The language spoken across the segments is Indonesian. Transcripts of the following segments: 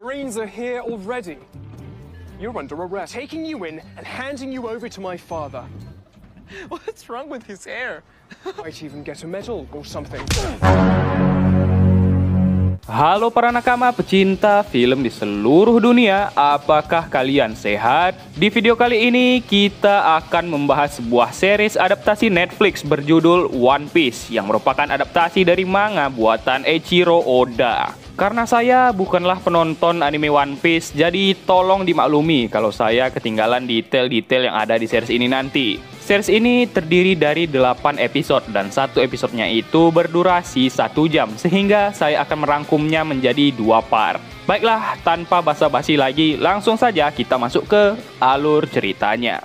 Marines are here already. You're under arrest. Taking you in and handing you over to my father. What's wrong with his hair? Might even get a medal or something. Halo para nakama pecinta film di seluruh dunia, apakah kalian sehat? Di video kali ini kita akan membahas sebuah series adaptasi Netflix berjudul One Piece yang merupakan adaptasi dari manga buatan Eiichiro Oda. Karena saya bukanlah penonton anime One Piece, jadi tolong dimaklumi kalau saya ketinggalan detail-detail yang ada di series ini nanti. Series ini terdiri dari 8 episode dan satu episodenya itu berdurasi 1 jam, sehingga saya akan merangkumnya menjadi 2 part. Baiklah, tanpa basa-basi lagi, langsung saja kita masuk ke alur ceritanya.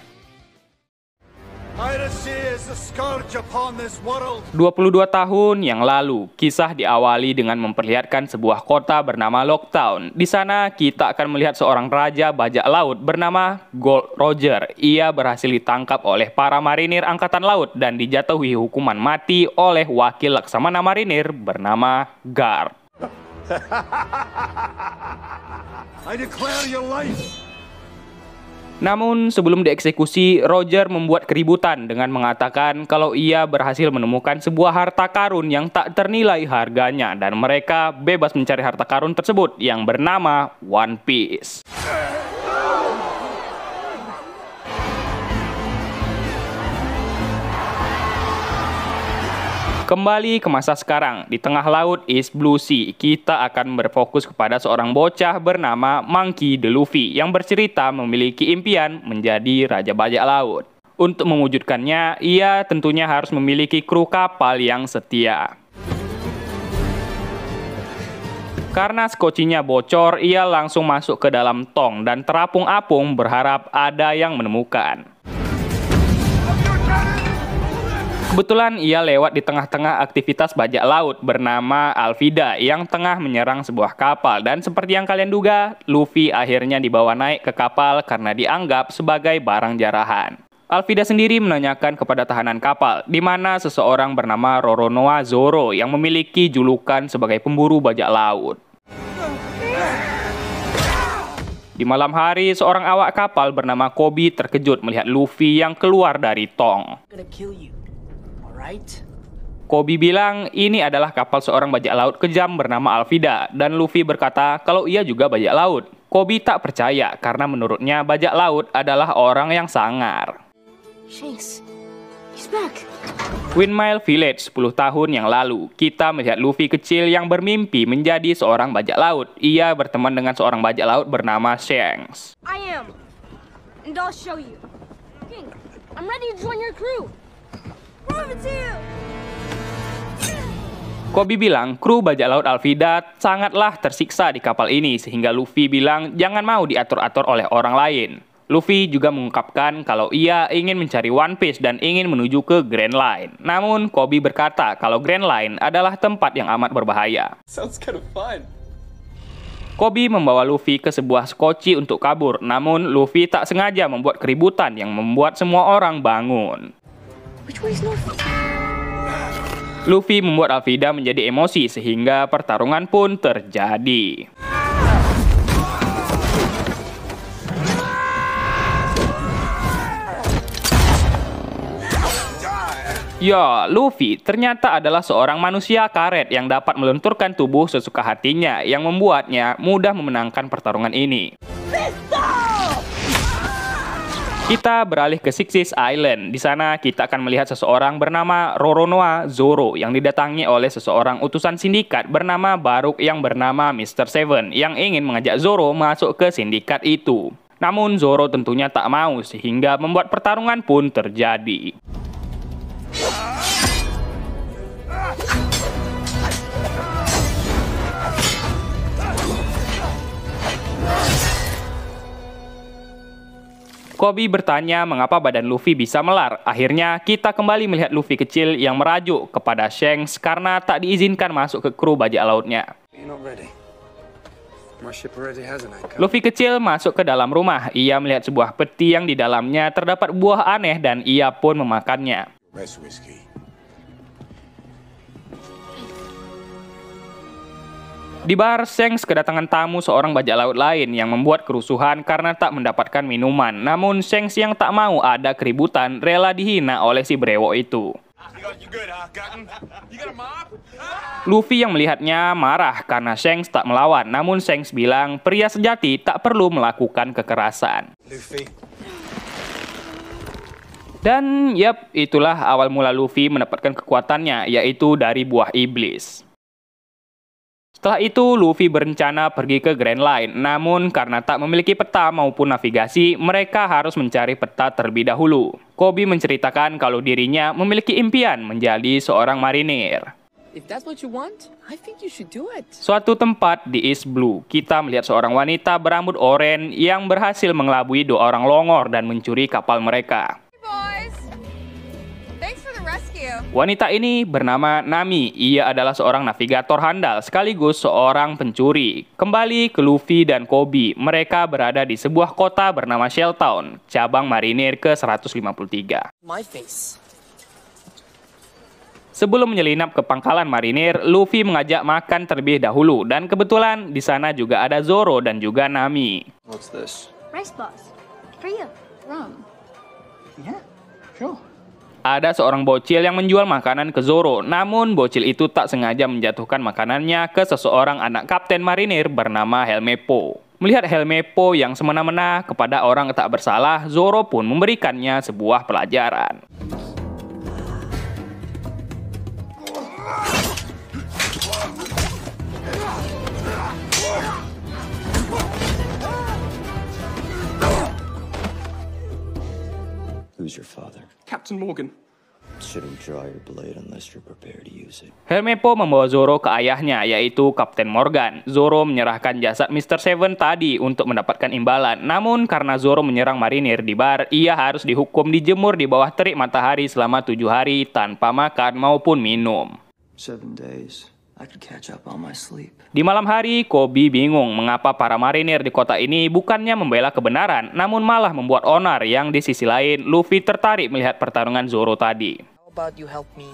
22 tahun yang lalu, kisah diawali dengan memperlihatkan sebuah kota bernama Locktown. Di sana kita akan melihat seorang raja bajak laut bernama Gold Roger. Ia berhasil ditangkap oleh para marinir angkatan laut dan dijatuhi hukuman mati oleh wakil laksamana marinir bernama Garp. I declare your life. Namun sebelum dieksekusi, Roger membuat keributan dengan mengatakan kalau ia berhasil menemukan sebuah harta karun yang tak ternilai harganya dan mereka bebas mencari harta karun tersebut yang bernama One Piece. Kembali ke masa sekarang, di tengah laut East Blue Sea, kita akan berfokus kepada seorang bocah bernama Monkey D. Luffy yang bercerita memiliki impian menjadi raja bajak laut. Untuk mewujudkannya, ia tentunya harus memiliki kru kapal yang setia. Karena skocinya bocor, ia langsung masuk ke dalam tong dan terapung-apung berharap ada yang menemukan. Kebetulan ia lewat di tengah-tengah aktivitas bajak laut bernama Alvida yang tengah menyerang sebuah kapal dan seperti yang kalian duga, Luffy akhirnya dibawa naik ke kapal karena dianggap sebagai barang jarahan. Alvida sendiri menanyakan kepada tahanan kapal, di mana seseorang bernama Roronoa Zoro yang memiliki julukan sebagai pemburu bajak laut. Di malam hari, seorang awak kapal bernama Koby terkejut melihat Luffy yang keluar dari tong. Koby bilang ini adalah kapal seorang bajak laut kejam bernama Alvida dan Luffy berkata kalau ia juga bajak laut. Koby tak percaya karena menurutnya bajak laut adalah orang yang sangar. Shanks, he's back. Windmile Village 10 tahun yang lalu, kita melihat Luffy kecil yang bermimpi menjadi seorang bajak laut. Ia berteman dengan seorang bajak laut bernama Shanks. I am, and I'll show you. King, I'm ready to join your crew. Koby bilang kru bajak laut Alvida sangatlah tersiksa di kapal ini sehingga Luffy bilang jangan mau diatur-atur oleh orang lain. Luffy juga mengungkapkan kalau ia ingin mencari One Piece dan ingin menuju ke Grand Line. Namun Koby berkata kalau Grand Line adalah tempat yang amat berbahaya. Sounds kind of fun. Koby membawa Luffy ke sebuah skoci untuk kabur, namun Luffy tak sengaja membuat keributan yang membuat semua orang bangun. Which way is Luffy? Luffy membuat Alvida menjadi emosi sehingga pertarungan pun terjadi. Ya, Luffy ternyata adalah seorang manusia karet yang dapat melenturkan tubuh sesuka hatinya yang membuatnya mudah memenangkan pertarungan ini. Kita beralih ke Sixes Island. Di sana kita akan melihat seseorang bernama Roronoa Zoro yang didatangi oleh seseorang utusan sindikat bernama Baruk yang bernama Mr. Seven yang ingin mengajak Zoro masuk ke sindikat itu. Namun Zoro tentunya tak mau sehingga membuat pertarungan pun terjadi. Koby bertanya mengapa badan Luffy bisa melar. Akhirnya kita kembali melihat Luffy kecil yang merajuk kepada Shanks karena tak diizinkan masuk ke kru bajak lautnya. Luffy kecil masuk ke dalam rumah. Ia melihat sebuah peti yang di dalamnya terdapat buah aneh dan ia pun memakannya. Di bar, Shanks kedatangan tamu seorang bajak laut lain yang membuat kerusuhan karena tak mendapatkan minuman. Namun Shanks yang tak mau ada keributan rela dihina oleh si brewok itu. Luffy yang melihatnya marah karena Shanks tak melawan. Namun Shanks bilang pria sejati tak perlu melakukan kekerasan. Dan yap, itulah awal mula Luffy mendapatkan kekuatannya, yaitu dari buah iblis. Setelah itu, Luffy berencana pergi ke Grand Line. Namun, karena tak memiliki peta maupun navigasi, mereka harus mencari peta terlebih dahulu. Koby menceritakan kalau dirinya memiliki impian menjadi seorang marinir. If that's what you want, I think you should do it. Suatu tempat di East Blue, kita melihat seorang wanita berambut oranye yang berhasil mengelabui 2 orang longor dan mencuri kapal mereka. Wanita ini bernama Nami. Ia adalah seorang navigator handal sekaligus seorang pencuri. Kembali ke Luffy dan Koby, mereka berada di sebuah kota bernama Shelltown, cabang marinir ke-153. My face. Sebelum menyelinap ke pangkalan marinir, Luffy mengajak makan terlebih dahulu dan kebetulan di sana juga ada Zoro dan juga Nami. What's this? Rice balls. For you. Rum. Yeah, sure. Ada seorang bocil yang menjual makanan ke Zoro, namun bocil itu tak sengaja menjatuhkan makanannya ke seseorang anak kapten marinir bernama Helmeppo. Melihat Helmeppo yang semena-mena kepada orang tak bersalah, Zoro pun memberikannya sebuah pelajaran. Who's your father? Captain Morgan. Shouldn't draw your blade unless you're prepared to use it. Helmeppo membawa Zoro ke ayahnya, yaitu Kapten Morgan. Zoro menyerahkan jasad Mr. Seven tadi untuk mendapatkan imbalan. Namun karena Zoro menyerang marinir di bar, ia harus dihukum dijemur di bawah terik matahari selama 7 hari tanpa makan maupun minum. 7 days. I could catch up on my sleep. Di malam hari, Koby bingung mengapa para marinir di kota ini bukannya membela kebenaran, namun malah membuat onar yang di sisi lain Luffy tertarik melihat pertarungan Zoro tadi. How about you help me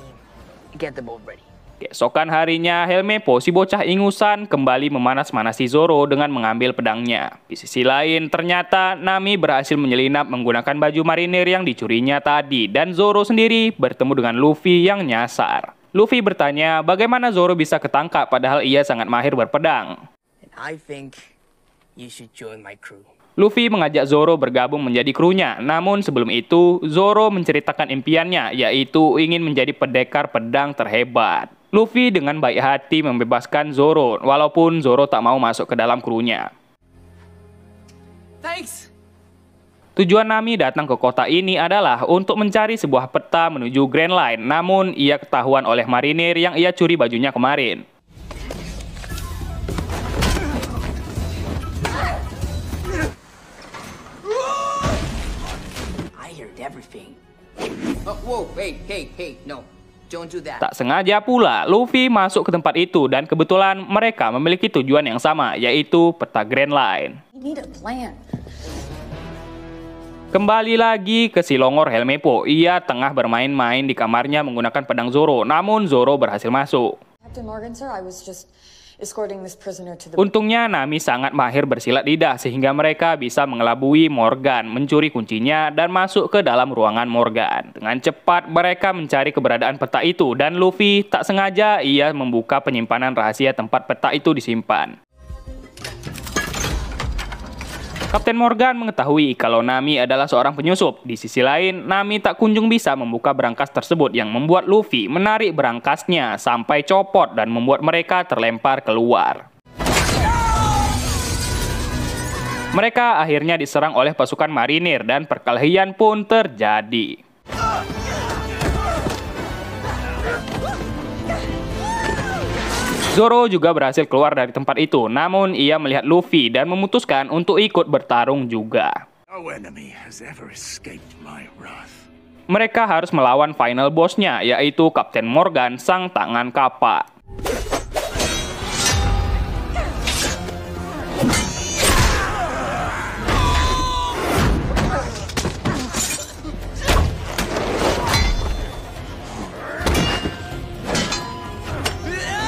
get the boat ready? Keesokan harinya, Helmeppo, si bocah ingusan, kembali memanas-manasi Zoro dengan mengambil pedangnya. Di sisi lain, ternyata Nami berhasil menyelinap menggunakan baju marinir yang dicurinya tadi, dan Zoro sendiri bertemu dengan Luffy yang nyasar. Luffy bertanya bagaimana Zoro bisa ketangkap padahal ia sangat mahir berpedang. And I think you should join my crew. Luffy mengajak Zoro bergabung menjadi krunya, namun sebelum itu Zoro menceritakan impiannya, yaitu ingin menjadi pendekar pedang terhebat. Luffy dengan baik hati membebaskan Zoro, walaupun Zoro tak mau masuk ke dalam krunya. Thanks. Tujuan Nami datang ke kota ini adalah untuk mencari sebuah peta menuju Grand Line, namun ia ketahuan oleh marinir yang ia curi bajunya kemarin. I heard everything. Oh, whoa, hey, no. Don't do that. Tak sengaja pula, Luffy masuk ke tempat itu dan kebetulan mereka memiliki tujuan yang sama, yaitu peta Grand Line. You need a plan. Kembali lagi ke si longor Helmeppo. Ia tengah bermain-main di kamarnya menggunakan pedang Zoro, namun Zoro berhasil masuk. Captain Morgan, sir, I was just escorting this prisoner to the... Untungnya Nami sangat mahir bersilat lidah sehingga mereka bisa mengelabui Morgan, mencuri kuncinya dan masuk ke dalam ruangan Morgan. Dengan cepat mereka mencari keberadaan peta itu dan Luffy tak sengaja ia membuka penyimpanan rahasia tempat peta itu disimpan. Kapten Morgan mengetahui kalau Nami adalah seorang penyusup. Di sisi lain, Nami tak kunjung bisa membuka berangkas tersebut yang membuat Luffy menarik berangkasnya sampai copot dan membuat mereka terlempar keluar. Mereka akhirnya diserang oleh pasukan marinir dan perkelahian pun terjadi. Zoro juga berhasil keluar dari tempat itu, namun ia melihat Luffy dan memutuskan untuk ikut bertarung juga. No enemy has ever escaped my wrath. Mereka harus melawan final boss-nya, yaitu Kapten Morgan, sang tangan kapak.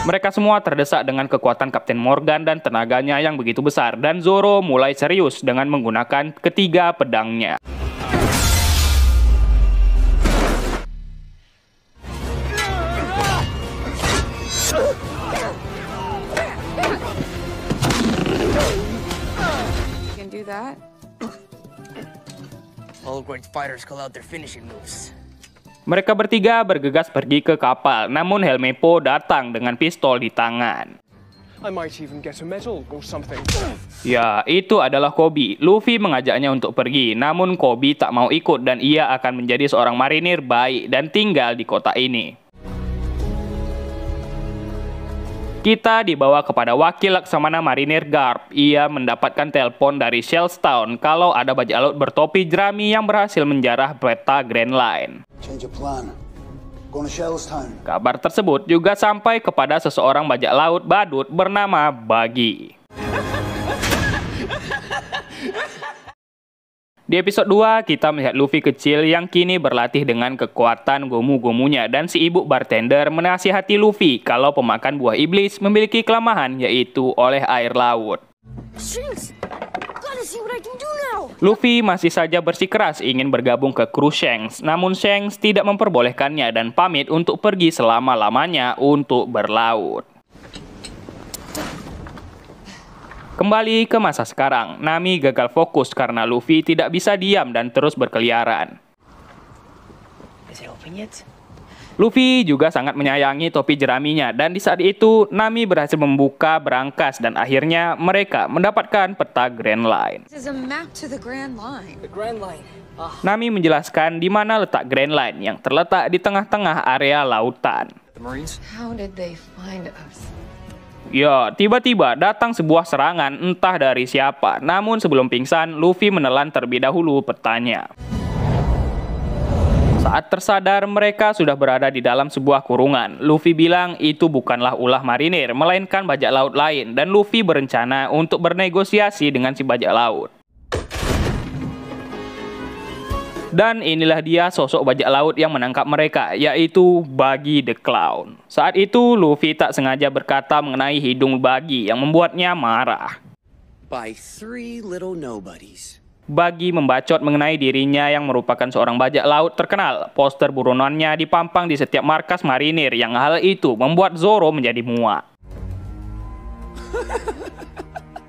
Mereka semua terdesak dengan kekuatan Kapten Morgan dan tenaganya yang begitu besar, dan Zoro mulai serius dengan menggunakan ketiga pedangnya. You can do that? All great fighters call out their finishing moves. Mereka bertiga bergegas pergi ke kapal, namun Helmeppo datang dengan pistol di tangan. I might even get a medal or something. Ya, itu adalah Koby. Luffy mengajaknya untuk pergi, namun Koby tak mau ikut dan ia akan menjadi seorang marinir baik dan tinggal di kota ini. Kita dibawa kepada wakil Laksamana Marinir Garp. Ia mendapatkan telepon dari Shellstown kalau ada bajak laut bertopi jerami yang berhasil menjarah peta Grand Line. Change of plan. Go to Shellstown. Kabar tersebut juga sampai kepada seseorang bajak laut badut bernama Buggy. Di episode 2, kita melihat Luffy kecil yang kini berlatih dengan kekuatan gomu-gomunya, dan si ibu bartender menasihati Luffy kalau pemakan buah iblis memiliki kelemahan, yaitu oleh air laut. Shanks, gotta see what I can do now. Luffy masih saja bersikeras ingin bergabung ke kru Shanks, namun Shanks tidak memperbolehkannya dan pamit untuk pergi selama-lamanya untuk berlaut. Kembali ke masa sekarang, Nami gagal fokus karena Luffy tidak bisa diam dan terus berkeliaran. Is it open yet? Luffy juga sangat menyayangi topi jeraminya, dan di saat itu Nami berhasil membuka berangkas dan akhirnya mereka mendapatkan peta Grand Line. This is a map to the Grand Line. The Grand Line. Nami menjelaskan di mana letak Grand Line yang terletak di tengah-tengah area lautan. The Marines? How did they find us? Ya, tiba-tiba datang sebuah serangan entah dari siapa. Namun sebelum pingsan, Luffy menelan terlebih dahulu petanya. Saat tersadar, mereka sudah berada di dalam sebuah kurungan. Luffy bilang itu bukanlah ulah marinir, melainkan bajak laut lain. Dan Luffy berencana untuk bernegosiasi dengan si bajak laut. Dan inilah dia sosok bajak laut yang menangkap mereka, yaitu Buggy the Clown. Saat itu, Luffy tak sengaja berkata mengenai hidung Buggy yang membuatnya marah. By 3 little nobodies. Buggy membacot mengenai dirinya yang merupakan seorang bajak laut terkenal. Poster buronannya dipampang di setiap markas marinir, yang hal itu membuat Zoro menjadi muak.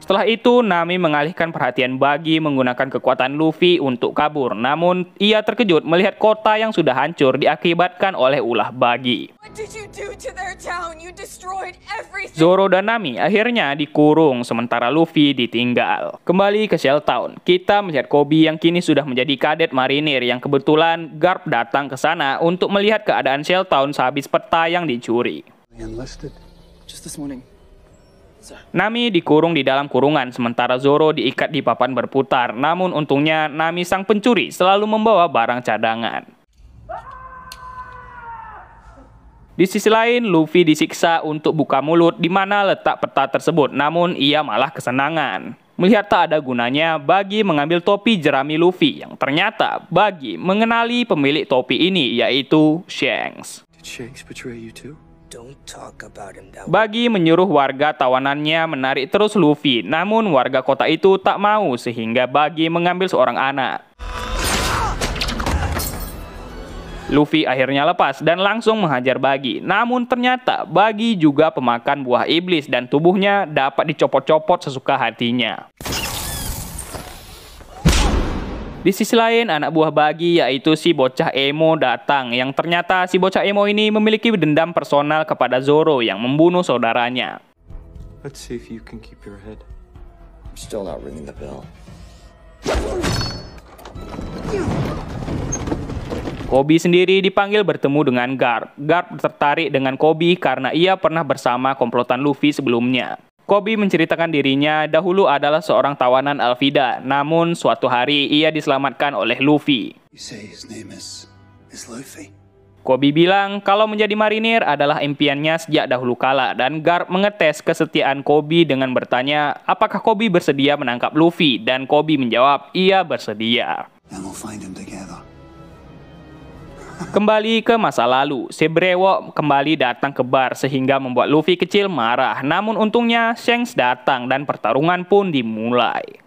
Setelah itu, Nami mengalihkan perhatian Buggy menggunakan kekuatan Luffy untuk kabur. Namun, ia terkejut melihat kota yang sudah hancur diakibatkan oleh ulah Buggy. Zoro dan Nami akhirnya dikurung, sementara Luffy ditinggal. Kembali ke Shelltown, kita melihat Koby yang kini sudah menjadi kadet marinir yang kebetulan Garp datang ke sana untuk melihat keadaan Shelltown sehabis peta yang dicuri. Enlisted. Just this morning. Nami dikurung di dalam kurungan, sementara Zoro diikat di papan berputar. Namun untungnya Nami sang pencuri selalu membawa barang cadangan. Di sisi lain, Luffy disiksa untuk buka mulut di mana letak peta tersebut. Namun ia malah kesenangan. Melihat tak ada gunanya, Buggy mengambil topi jerami Luffy yang ternyata Buggy mengenali pemilik topi ini, yaitu Shanks. Did Shanks betray you too? Don't talk about him that way. Buggy menyuruh warga tawanannya menarik terus Luffy, namun warga kota itu tak mau sehingga Buggy mengambil seorang anak. Luffy akhirnya lepas dan langsung menghajar Buggy, namun ternyata Buggy juga pemakan buah iblis dan tubuhnya dapat dicopot-copot sesuka hatinya. Di sisi lain, anak buah Buggy yaitu si bocah emo datang, yang ternyata si bocah emo ini memiliki dendam personal kepada Zoro yang membunuh saudaranya. Let's see if you can keep your head. I'm still not ringing the bell. Koby sendiri dipanggil bertemu dengan Garp. Garp tertarik dengan Koby karena ia pernah bersama komplotan Luffy sebelumnya. Koby menceritakan dirinya dahulu adalah seorang tawanan Alvida, namun suatu hari ia diselamatkan oleh Luffy. You say his name is Luffy. Koby bilang kalau menjadi marinir adalah impiannya sejak dahulu kala, dan Garp mengetes kesetiaan Koby dengan bertanya apakah Koby bersedia menangkap Luffy, dan Koby menjawab ia bersedia. And we'll find him together. Kembali ke masa lalu, si brewok kembali datang ke bar sehingga membuat Luffy kecil marah. Namun untungnya Shanks datang dan pertarungan pun dimulai.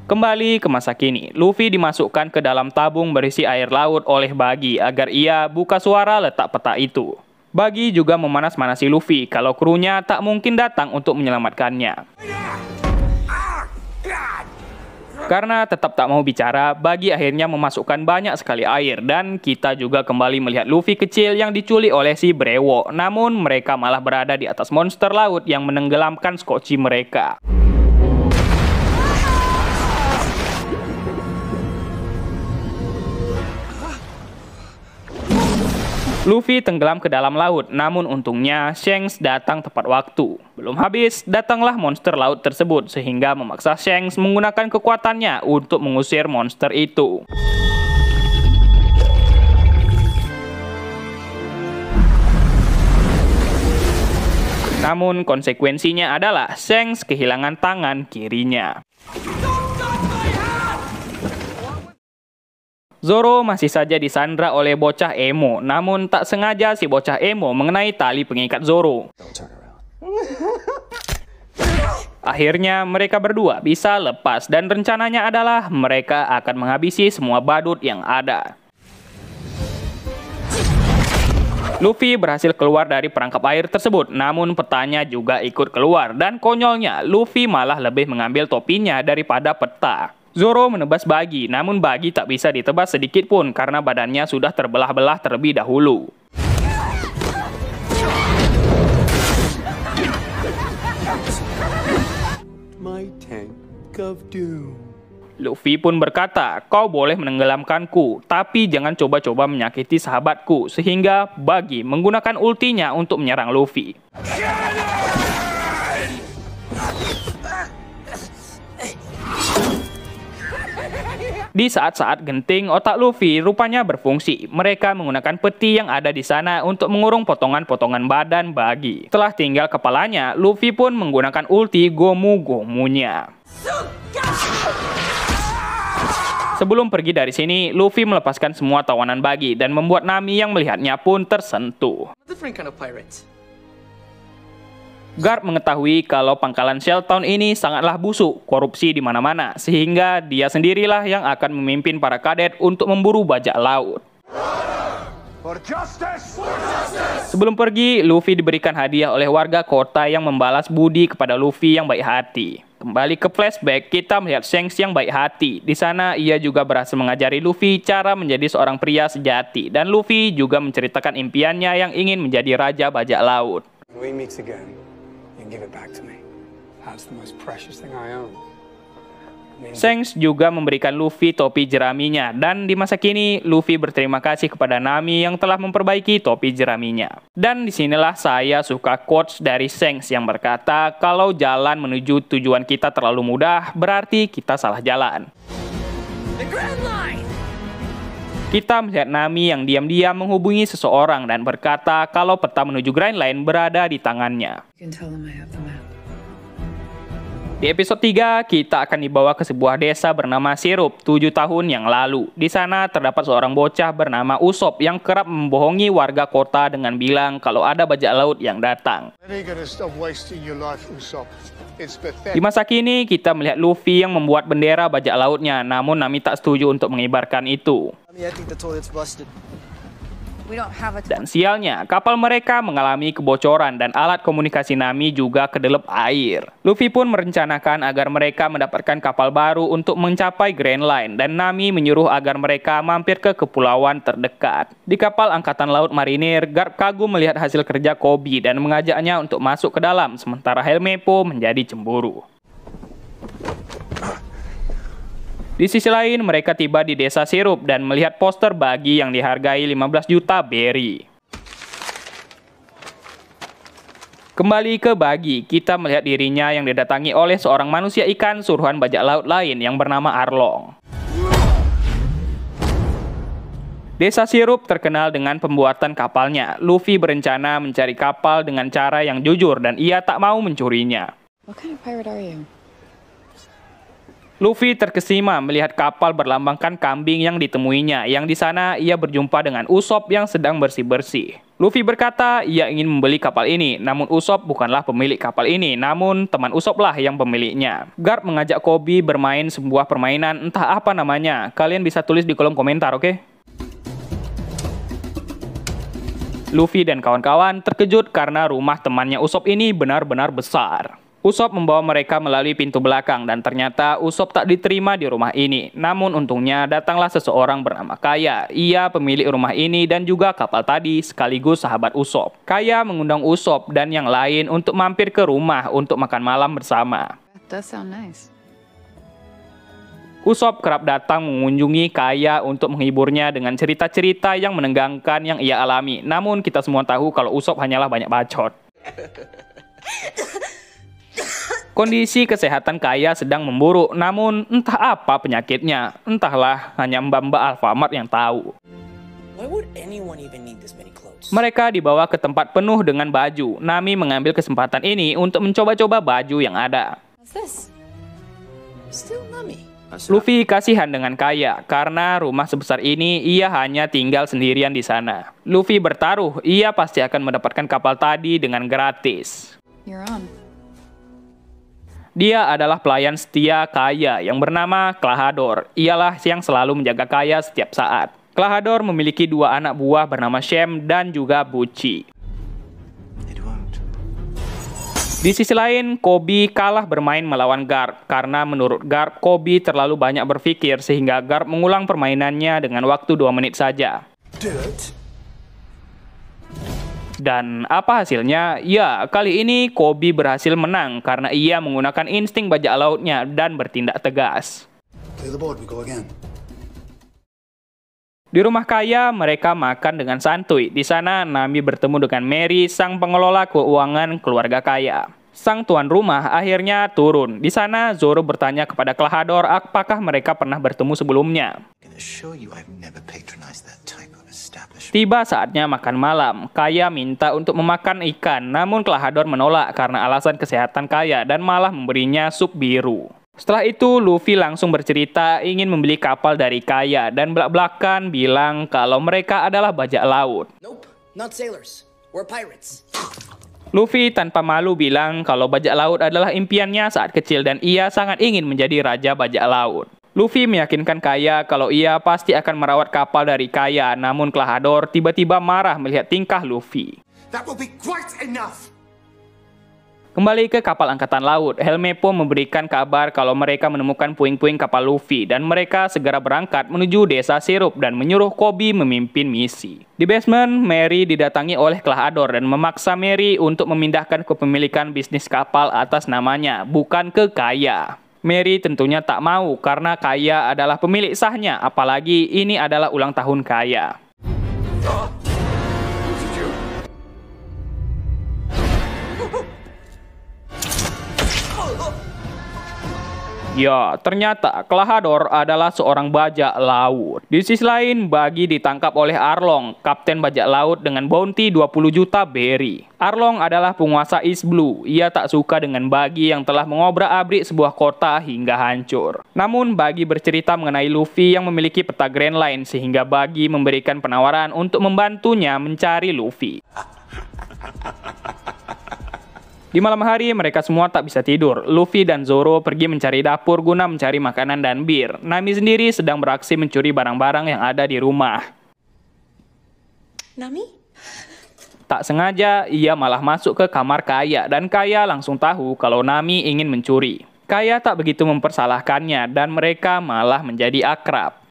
Kembali ke masa kini, Luffy dimasukkan ke dalam tabung berisi air laut oleh Buggy agar ia buka suara letak peta itu. Buggy juga memanas-manasi Luffy kalau krunya tak mungkin datang untuk menyelamatkannya. Karena tetap tak mau bicara, Buggy akhirnya memasukkan banyak sekali air dan kita juga kembali melihat Luffy kecil yang diculik oleh si brewok. Namun mereka malah berada di atas monster laut yang menenggelamkan skoci mereka. Luffy tenggelam ke dalam laut, namun untungnya Shanks datang tepat waktu. Belum habis, datanglah monster laut tersebut sehingga memaksa Shanks menggunakan kekuatannya untuk mengusir monster itu. Namun konsekuensinya adalah Shanks kehilangan tangan kirinya. Zoro masih saja disandra oleh bocah emo, namun tak sengaja si bocah emo mengenai tali pengikat Zoro. Akhirnya mereka berdua bisa lepas dan rencananya adalah mereka akan menghabisi semua badut yang ada. Luffy berhasil keluar dari perangkap air tersebut, namun petanya juga ikut keluar dan konyolnya Luffy malah lebih mengambil topinya daripada peta. Zoro menebas Buggy, namun Buggy tak bisa ditebas sedikit pun karena badannya sudah terbelah-belah terlebih dahulu. My tank of doom. Luffy pun berkata, kau boleh menenggelamkanku, tapi jangan coba-coba menyakiti sahabatku, sehingga Buggy menggunakan ultinya untuk menyerang Luffy. Di saat-saat genting, otak Luffy rupanya berfungsi. Mereka menggunakan peti yang ada di sana untuk mengurung potongan-potongan badan Buggy. Setelah tinggal kepalanya, Luffy pun menggunakan ulti Gomu-Gomunya. Sebelum pergi dari sini, Luffy melepaskan semua tawanan Buggy dan membuat Nami yang melihatnya pun tersentuh. Different kind of pirates. Garp mengetahui kalau pangkalan Shell Town ini sangatlah busuk, korupsi di mana-mana, sehingga dia sendirilah yang akan memimpin para kadet untuk memburu bajak laut. Sebelum pergi, Luffy diberikan hadiah oleh warga kota yang membalas budi kepada Luffy yang baik hati. Kembali ke flashback, kita melihat Shanks yang baik hati. Di sana, ia juga berhasil mengajari Luffy cara menjadi seorang pria sejati, dan Luffy juga menceritakan impiannya yang ingin menjadi raja bajak laut. We meet again. Give it back to me. That's the most precious thing I own. Shanks juga memberikan Luffy topi jeraminya, dan di masa kini Luffy berterima kasih kepada Nami yang telah memperbaiki topi jeraminya. Dan disinilah saya suka quotes dari Shanks yang berkata kalau jalan menuju tujuan kita terlalu mudah, berarti kita salah jalan. The Grand Line! Kita melihat Nami yang diam-diam menghubungi seseorang dan berkata kalau peta menuju Grand Line berada di tangannya. Di episode 3, kita akan dibawa ke sebuah desa bernama Syrup 7 tahun yang lalu. Di sana terdapat seorang bocah bernama Usopp yang kerap membohongi warga kota dengan bilang kalau ada bajak laut yang datang. Di masa kini, kita melihat Luffy yang membuat bendera bajak lautnya, namun Nami tak setuju untuk mengibarkan itu. Dan sialnya, kapal mereka mengalami kebocoran dan alat komunikasi Nami juga kedelep air. Luffy pun merencanakan agar mereka mendapatkan kapal baru untuk mencapai Grand Line, dan Nami menyuruh agar mereka mampir ke kepulauan terdekat. Di kapal Angkatan Laut Marinir, Garp kagum melihat hasil kerja Koby dan mengajaknya untuk masuk ke dalam, sementara Helmeppo menjadi cemburu. Di sisi lain, mereka tiba di desa Syrup dan melihat poster Buggy yang dihargai 15 juta berry. Kembali ke Buggy, kita melihat dirinya yang didatangi oleh seorang manusia ikan suruhan bajak laut lain yang bernama Arlong. Desa Sirup terkenal dengan pembuatan kapalnya. Luffy berencana mencari kapal dengan cara yang jujur dan ia tak mau mencurinya. What kind of pirate are you? Luffy terkesima melihat kapal berlambangkan kambing yang ditemuinya, yang di sana ia berjumpa dengan Usopp yang sedang bersih-bersih. Luffy berkata ia ingin membeli kapal ini, namun Usopp bukanlah pemilik kapal ini, namun teman Usopp lah yang pemiliknya. Garp mengajak Koby bermain sebuah permainan, entah apa namanya. Kalian bisa tulis di kolom komentar, oke? Luffy dan kawan-kawan terkejut karena rumah temannya Usopp ini benar-benar besar. Usopp membawa mereka melalui pintu belakang dan ternyata Usopp tak diterima di rumah ini. Namun untungnya datanglah seseorang bernama Kaya. Ia pemilik rumah ini dan juga kapal tadi sekaligus sahabat Usopp. Kaya mengundang Usopp dan yang lain untuk mampir ke rumah untuk makan malam bersama. That does sound nice. Usopp kerap datang mengunjungi Kaya untuk menghiburnya dengan cerita-cerita yang menegangkan yang ia alami. Namun kita semua tahu kalau Usopp hanyalah banyak bacot. Kondisi kesehatan Kaya sedang memburuk, namun entah apa penyakitnya. Entahlah, hanya mbak-mbak Alfamart yang tahu. Why would anyone even need this many clothes? Mereka dibawa ke tempat penuh dengan baju. Nami mengambil kesempatan ini untuk mencoba-coba baju yang ada. What's this? Still Nami. Luffy kasihan dengan Kaya, karena rumah sebesar ini ia hanya tinggal sendirian di sana. Luffy bertaruh, ia pasti akan mendapatkan kapal tadi dengan gratis. You're on. Dia adalah pelayan setia Kaya yang bernama Klahadore. Ialah yang selalu menjaga Kaya setiap saat. Klahadore memiliki 2 anak buah bernama Shem dan juga Bucci. Di sisi lain, Koby kalah bermain melawan Garp. Karena menurut Garp, Koby terlalu banyak berpikir sehingga Garp mengulang permainannya dengan waktu 2 menit saja. Dan apa hasilnya? Ya, kali ini Koby berhasil menang karena ia menggunakan insting bajak lautnya dan bertindak tegas. Clear the board, we go again. Di rumah Kaya, mereka makan dengan santuy. Di sana, Nami bertemu dengan Mary, sang pengelola keuangan keluarga Kaya. Sang tuan rumah akhirnya turun. Di sana, Zoro bertanya kepada Klahadore apakah mereka pernah bertemu sebelumnya. Tiba saatnya makan malam. Kaya minta untuk memakan ikan, namun Klahadore menolak karena alasan kesehatan Kaya dan malah memberinya sup biru. Setelah itu, Luffy langsung bercerita ingin membeli kapal dari Kaya dan belak-belakan bilang kalau mereka adalah bajak laut. Nope, not sailors. We're pirates. Luffy tanpa malu bilang kalau bajak laut adalah impiannya saat kecil dan ia sangat ingin menjadi raja bajak laut. Luffy meyakinkan Kaya kalau ia pasti akan merawat kapal dari Kaya, namun Klahadore tiba-tiba marah melihat tingkah Luffy. That will be quite enough. Kembali ke kapal angkatan laut, Helmeppo memberikan kabar kalau mereka menemukan puing-puing kapal Luffy dan mereka segera berangkat menuju desa Sirup dan menyuruh Koby memimpin misi. Di basement, Mary didatangi oleh Klahadore dan memaksa Mary untuk memindahkan kepemilikan bisnis kapal atas namanya, bukan ke Kaya. Mary tentunya tak mau karena Kaya adalah pemilik sahnya, apalagi ini adalah ulang tahun Kaya. Ya, ternyata Klahadore adalah seorang bajak laut. Di sisi lain, Buggy ditangkap oleh Arlong, kapten bajak laut dengan bounty 20 juta berry. Arlong adalah penguasa East Blue. Ia tak suka dengan Buggy yang telah mengobrak-abrik sebuah kota hingga hancur. Namun, Buggy bercerita mengenai Luffy yang memiliki peta Grand Line sehingga Buggy memberikan penawaran untuk membantunya mencari Luffy. Di malam hari, mereka semua tak bisa tidur. Luffy dan Zoro pergi mencari dapur guna mencari makanan dan bir. Nami sendiri sedang beraksi mencuri barang-barang yang ada di rumah. Nami? Tak sengaja, ia malah masuk ke kamar Kaya dan Kaya langsung tahu kalau Nami ingin mencuri. Kaya tak begitu mempersalahkannya dan mereka malah menjadi akrab.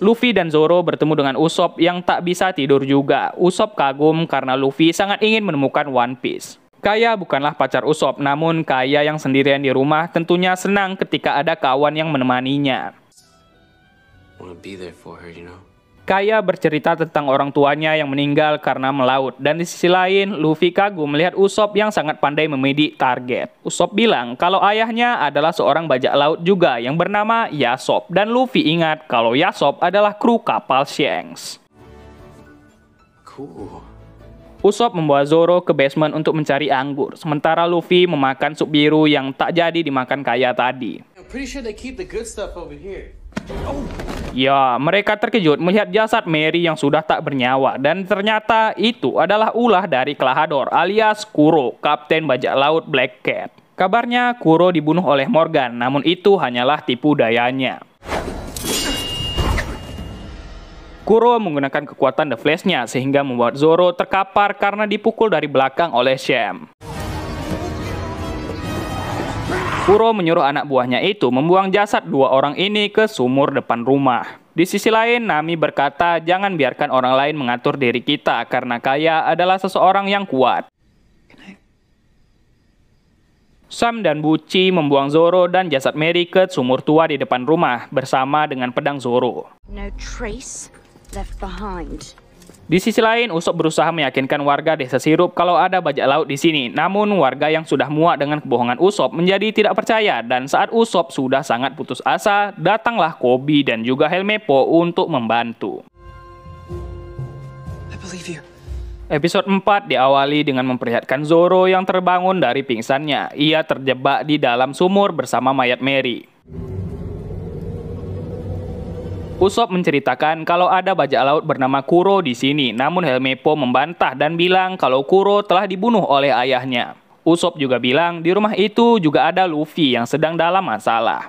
Luffy dan Zoro bertemu dengan Usopp yang tak bisa tidur juga. Usopp kagum karena Luffy sangat ingin menemukan One Piece. Kaya bukanlah pacar Usopp, namun Kaya yang sendirian di rumah tentunya senang ketika ada kawan yang menemaninya. Kaya bercerita tentang orang tuanya yang meninggal karena melaut, dan di sisi lain, Luffy kagum melihat Usopp yang sangat pandai membidik target. Usopp bilang kalau ayahnya adalah seorang bajak laut juga yang bernama Yasop, dan Luffy ingat kalau Yasop adalah kru kapal Shanks. Cool. Usopp membawa Zoro ke basement untuk mencari anggur, sementara Luffy memakan sup biru yang tak jadi dimakan Kaya tadi. I'm pretty sure they keep the good stuff over here. Ya, mereka terkejut melihat jasad Mary yang sudah tak bernyawa, dan ternyata itu adalah ulah dari Klahadore alias Kuro, kapten bajak laut Black Cat. Kabarnya Kuro dibunuh oleh Morgan, namun itu hanyalah tipu dayanya. Kuro menggunakan kekuatan The Flash-nya sehingga membuat Zoro terkapar karena dipukul dari belakang oleh Sham. Kuro menyuruh anak buahnya itu membuang jasad dua orang ini ke sumur depan rumah. Di sisi lain, Nami berkata jangan biarkan orang lain mengatur diri kita karena Kaya adalah seseorang yang kuat. Sam dan Buci membuang Zoro dan jasad Mary ke sumur tua di depan rumah bersama dengan pedang Zoro. No trace left behind. Di sisi lain, Usopp berusaha meyakinkan warga desa Sirup kalau ada bajak laut di sini. Namun warga yang sudah muak dengan kebohongan Usopp menjadi tidak percaya, dan saat Usopp sudah sangat putus asa, datanglah Koby dan juga Helmeppo untuk membantu. I believe you. Episode 4 diawali dengan memperlihatkan Zoro yang terbangun dari pingsannya. Ia terjebak di dalam sumur bersama mayat Mary. Usopp menceritakan kalau ada bajak laut bernama Kuro di sini, namun Helmeppo membantah dan bilang kalau Kuro telah dibunuh oleh ayahnya. Usopp juga bilang di rumah itu juga ada Luffy yang sedang dalam masalah.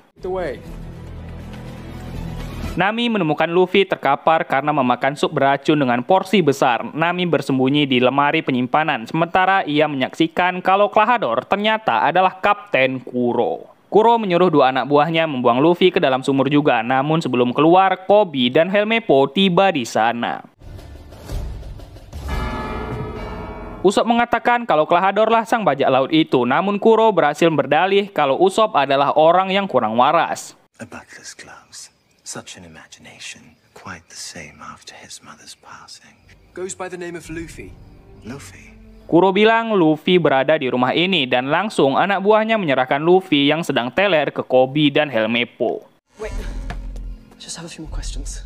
Nami menemukan Luffy terkapar karena memakan sup beracun dengan porsi besar. Nami bersembunyi di lemari penyimpanan, sementara ia menyaksikan kalau Klahadore ternyata adalah Kapten Kuro. Kuro menyuruh dua anak buahnya membuang Luffy ke dalam sumur juga, namun sebelum keluar, Koby dan Helmeppo tiba di sana. Usopp mengatakan kalau Klahadore lah sang bajak laut itu, namun Kuro berhasil berdalih kalau Usopp adalah orang yang kurang waras. A butler's gloves. Such an imagination. Quite the same after his mother's passing. Goes by the name of Luffy. Luffy. Kuro bilang Luffy berada di rumah ini dan langsung anak buahnya menyerahkan Luffy yang sedang teler ke Koby dan Helmeppo. Wait. Just have a few more questions.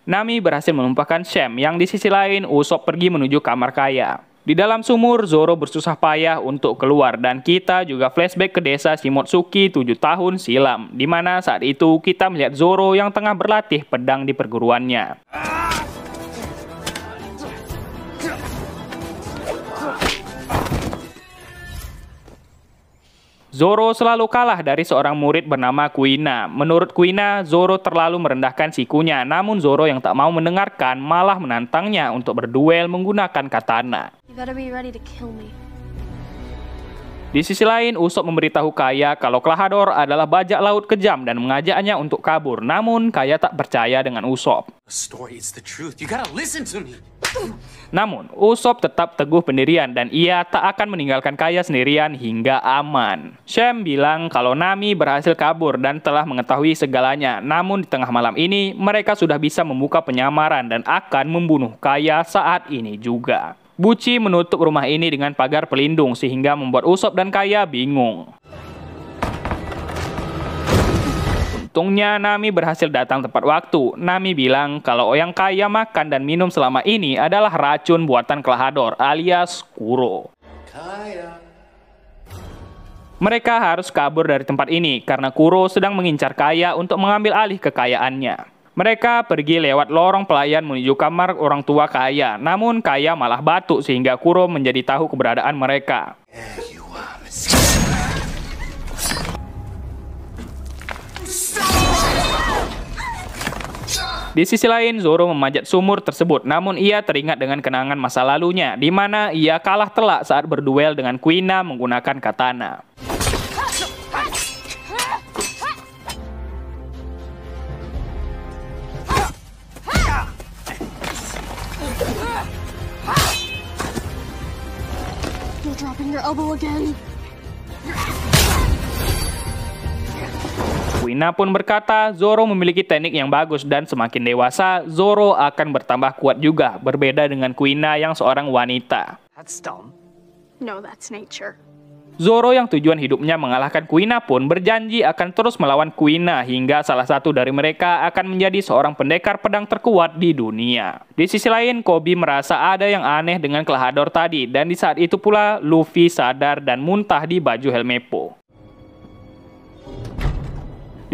Nami berhasil menumpahkan Sham yang di sisi lain Usopp pergi menuju kamar Kaya. Di dalam sumur, Zoro bersusah payah untuk keluar dan kita juga flashback ke desa Shimotsuki 7 tahun silam, di mana saat itu kita melihat Zoro yang tengah berlatih pedang di perguruannya. Zoro selalu kalah dari seorang murid bernama Kuina. Menurut Kuina, Zoro terlalu merendahkan sikunya, namun Zoro yang tak mau mendengarkan malah menantangnya untuk berduel menggunakan katana. You gotta be ready to kill me. Di sisi lain, Usopp memberitahu Kaya kalau Klahadore adalah bajak laut kejam dan mengajaknya untuk kabur, namun Kaya tak percaya dengan Usopp. The story is the truth. You gotta listen to me. Namun, Usopp tetap teguh pendirian dan ia tak akan meninggalkan Kaya sendirian hingga aman. Sham bilang kalau Nami berhasil kabur dan telah mengetahui segalanya. Namun di tengah malam ini, mereka sudah bisa membuka penyamaran dan akan membunuh Kaya saat ini juga. Buci menutup rumah ini dengan pagar pelindung sehingga membuat Usopp dan Kaya bingung. Untungnya Nami berhasil datang tepat waktu. Nami bilang kalau yang Kaya makan dan minum selama ini adalah racun buatan Klahadore alias Kuro. Kaya. Mereka harus kabur dari tempat ini karena Kuro sedang mengincar Kaya untuk mengambil alih kekayaannya. Mereka pergi lewat lorong pelayan menuju kamar orang tua Kaya. Namun Kaya malah batuk sehingga Kuro menjadi tahu keberadaan mereka. Di sisi lain, Zoro memanjat sumur tersebut, namun ia teringat dengan kenangan masa lalunya, di mana ia kalah telak saat berduel dengan Kuina menggunakan katana. You're dropping your elbow again. Kuina pun berkata Zoro memiliki teknik yang bagus dan semakin dewasa, Zoro akan bertambah kuat juga, berbeda dengan Kuina yang seorang wanita. That's dumb. No, that's nature. Zoro yang tujuan hidupnya mengalahkan Kuina pun berjanji akan terus melawan Kuina hingga salah satu dari mereka akan menjadi seorang pendekar pedang terkuat di dunia. Di sisi lain, Koby merasa ada yang aneh dengan Klahadore tadi dan di saat itu pula Luffy sadar dan muntah di baju Helmeppo.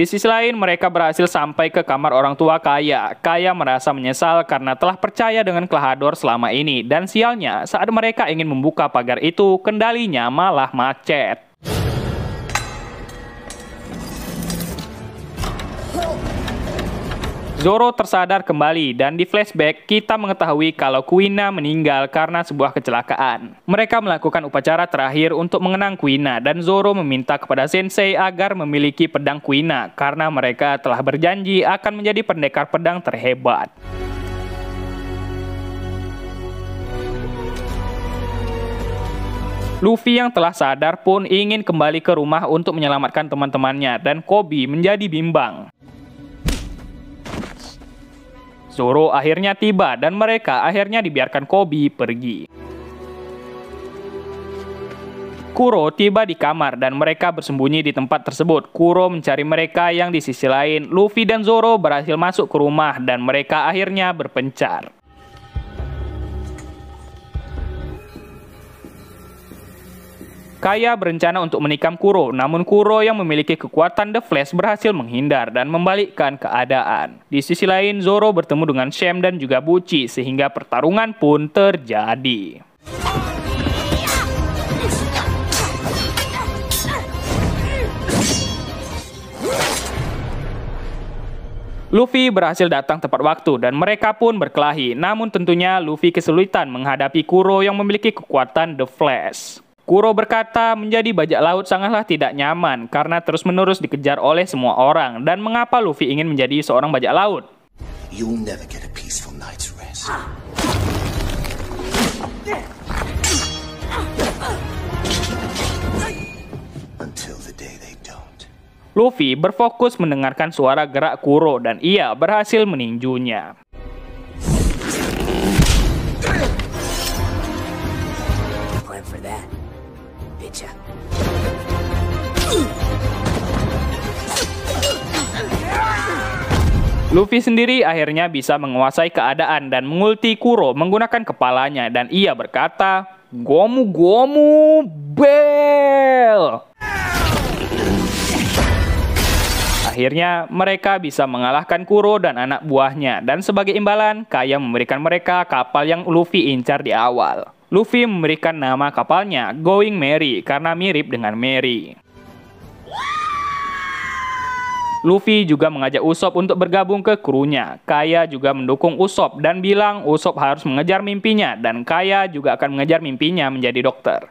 Di sisi lain, mereka berhasil sampai ke kamar orang tua Kaya. Kaya merasa menyesal karena telah percaya dengan Klahadore selama ini. Dan sialnya, saat mereka ingin membuka pagar itu, kendalinya malah macet. Zoro tersadar kembali dan di flashback kita mengetahui kalau Kuina meninggal karena sebuah kecelakaan. Mereka melakukan upacara terakhir untuk mengenang Kuina dan Zoro meminta kepada Sensei agar memiliki pedang Kuina karena mereka telah berjanji akan menjadi pendekar pedang terhebat. Luffy yang telah sadar pun ingin kembali ke rumah untuk menyelamatkan teman-temannya dan Koby menjadi bimbang. Zoro akhirnya tiba dan mereka akhirnya dibiarkan Koby pergi. Kuro tiba di kamar dan mereka bersembunyi di tempat tersebut. Kuro mencari mereka yang di sisi lain. Luffy dan Zoro berhasil masuk ke rumah dan mereka akhirnya berpencar. Kaya berencana untuk menikam Kuro, namun Kuro yang memiliki kekuatan The Flash berhasil menghindar dan membalikkan keadaan. Di sisi lain, Zoro bertemu dengan Shem dan juga Buci, sehingga pertarungan pun terjadi. Luffy berhasil datang tepat waktu dan mereka pun berkelahi, namun tentunya Luffy kesulitan menghadapi Kuro yang memiliki kekuatan The Flash. Kuro berkata menjadi bajak laut sangatlah tidak nyaman karena terus-menerus dikejar oleh semua orang. Dan mengapa Luffy ingin menjadi seorang bajak laut? You'll never get a peaceful night's rest. Until the day they don't. Luffy berfokus mendengarkan suara gerak Kuro dan ia berhasil meninjunya. Plan for that. Luffy sendiri akhirnya bisa menguasai keadaan dan mengulti Kuro menggunakan kepalanya dan ia berkata, "Gomu Gomu Bell!" Akhirnya mereka bisa mengalahkan Kuro dan anak buahnya dan sebagai imbalan Kaya memberikan mereka kapal yang Luffy incar di awal. Luffy memberikan nama kapalnya Going Merry karena mirip dengan Mary. Luffy juga mengajak Usopp untuk bergabung ke krunya. Kaya juga mendukung Usopp dan bilang Usopp harus mengejar mimpinya dan Kaya juga akan mengejar mimpinya menjadi dokter.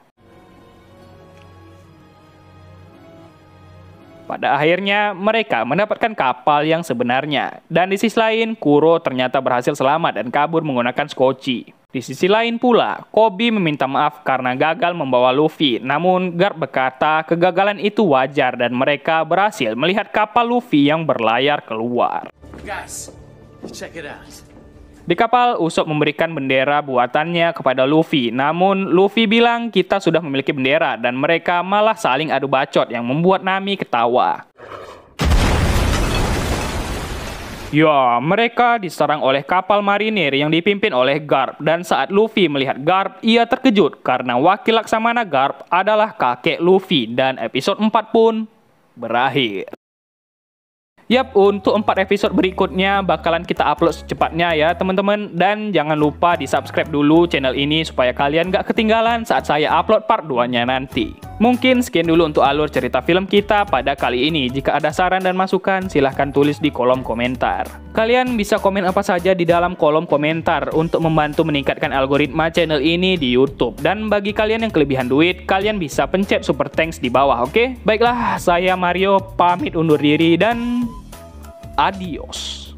Pada akhirnya mereka mendapatkan kapal yang sebenarnya. Dan di sisi lain Kuro ternyata berhasil selamat dan kabur menggunakan skoci. Di sisi lain pula, Koby meminta maaf karena gagal membawa Luffy. Namun Garp berkata kegagalan itu wajar dan mereka berhasil melihat kapal Luffy yang berlayar keluar. Guys, check it out. Di kapal, Usopp memberikan bendera buatannya kepada Luffy. Namun Luffy bilang kita sudah memiliki bendera dan mereka malah saling adu bacot yang membuat Nami ketawa. Ya, mereka diserang oleh kapal marinir yang dipimpin oleh Garp. Dan saat Luffy melihat Garp, ia terkejut karena wakil Laksamana Garp adalah kakek Luffy. Dan episode 4 pun berakhir. Yap, untuk 4 episode berikutnya bakalan kita upload secepatnya ya teman-teman. Dan jangan lupa di subscribe dulu channel ini supaya kalian gak ketinggalan saat saya upload part 2-nya nanti. Mungkin sekian dulu untuk alur cerita film kita pada kali ini. Jika ada saran dan masukan silahkan tulis di kolom komentar. Kalian bisa komen apa saja di dalam kolom komentar untuk membantu meningkatkan algoritma channel ini di YouTube. Dan bagi kalian yang kelebihan duit, kalian bisa pencet super thanks di bawah, oke? Baiklah, saya Mario pamit undur diri dan adios.